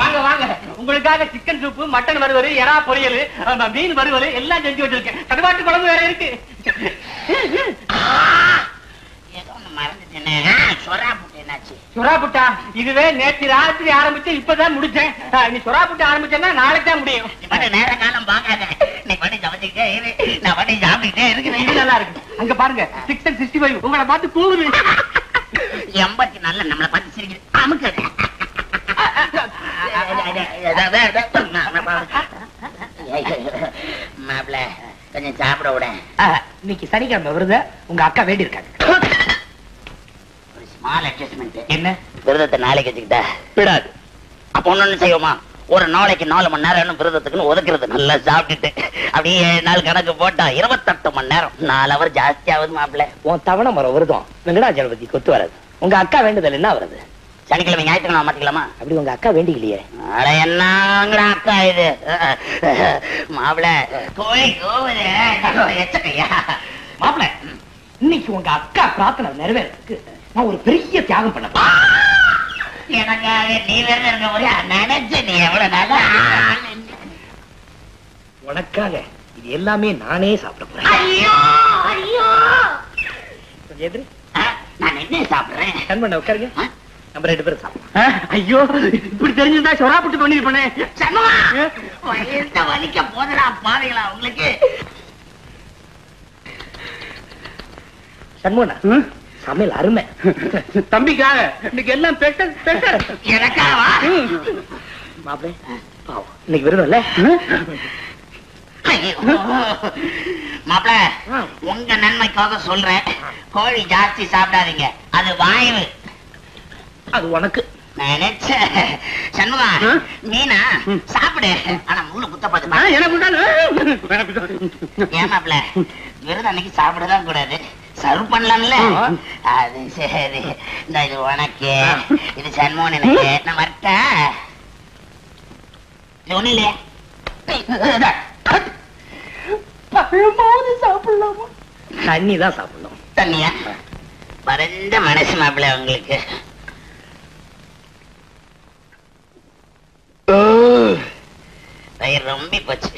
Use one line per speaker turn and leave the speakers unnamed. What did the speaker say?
வாங்க வாங்க, உங்களுக்காக சிக்கன் சூப்பு, மட்டன் வறுவல், எறா பொரியல், மீன் வறுவல் எல்லாம் செஞ்சு வச்சிருக்கேன். கருவாட்டு குழம்பு வேற இருக்கு. சொரா புட்டா இதுவே நேற்று ராத்திரி ஆரம்பிச்சு இப்பதான் முடிச்சேன். நீ சொரா புட்டா ஆரம்பிச்சேன்னா நாளைக்கு தான் முடியும்.
நேர காலம் பாக்காத, நீ பண்ணி சமைச்சுக்கிட்டே இரு, நான் பண்ணி சாப்பிட்டுக்கிட்டே இருக்கிறேன்.
நல்லா இருக்கு. அங்க பாருங்க 665 உங்களை பார்த்து கூவுது.
84 நம்மளை பார்த்து சிரிக்குது. அமுக்கு மாப்பிள்ள கொஞ்சம் சாப்பிட விட.
இன்னைக்கு சனிக்கிழமை வருது, உங்க அக்கா வேண்டி இருக்காங்க.
ஒரு ஸ்மால் அட்ஜஸ்ட்மெண்ட்.
என்ன?
விரதத்தை நாளைக்கு வச்சுக்கிட்டா விடாது. அப்ப ஒண்ணு செய்வோமா, ஒரு நாளைக்கு 4 மணி நேரம் விரதத்துக்குன்னு ஒதுக்குறது. நல்லா சாப்பிட்டுட்டு அப்படியே 7 நாள் கணக்கு போட்டா 28 மணி நேரம், 4 அவர் ஜாஸ்தி ஆகுது மாப்பிள்ள.
உன் தவணை மரம் விரதம் வெங்கடாஜலபதி கொத்து வராது. உங்க அக்கா வேண்டுதல் என்ன வருது?
சனிக்கிழமை ஞாயிற்றுக்கிழமை மாத்திக்கலாமா?
அப்படி உங்க அக்கா வேண்டிக்கலையே.
என்னங்கடா அக்கா இது மாப்பிள்ள? கோழி கோவுது எச்சக்கையா
மாப்பிள்ள. இன்னைக்கு உங்க அக்கா பிரார்த்தனை நிறைவேறதுக்கு நான் ஒரு பெரிய தியாகம் பண்ண.
எனக்காக நீ வேற இருக்க போறியா? நினைச்ச நீ எவ்வளவு நல்லா.
உனக்காக இது எல்லாமே நானே சாப்பிட போறேன்.
ஐயோ ஐயோ
எதிரி
நான் என்ன சாப்பிடுறேன்?
கண் பண்ண உட்காருங்க. நம்ம 2 பேரும் சாப்பிடுறோம். ஐயோ இப்படி தெரிஞ்சிருந்தா சொரா புட்டு பண்ணிருப்பேன்.
வயச வலிக்க போதடா பாருங்களா உங்களுக்கு.
சண்முகனா சமையல் அருமை. தம்பிக்காக இன்னைக்கு எல்லாம் ஸ்பெஷல் ஸ்பெஷல்.
எனக்காவா?
மாப்பிள்ளை பாவம் இன்னைக்கு விருதம் இல்ல.
மாப்பிள்ள உங்க நன்மைக்காக சொல்றேன், கோழி ஜாஸ்தி சாப்பிடாதீங்க, அது வாய்வு.
அது உனக்கு.
நினைச்ச சண்முகா மீனா சாப்பிடு, ஆனா மூணு குத்த பார்த்து. ஏன் மாப்பிள்ள விருது அன்னைக்கு சாப்பிடதான் கூடாது, சர்வ் பண்ணலாம்ல. அது சரி, இந்த இது உனக்கு, இது சண்முகன் எனக்கு. நான் வரட்டேன். இது ஒண்ணு இல்லையா?
சாப்பிடலாமா? தண்ணி தான் சாப்பிடலாம்.
தண்ணியா? பரந்த மனசு மாப்பிள்ள உங்களுக்கு. வயிறு ரொம்ப போச்சு.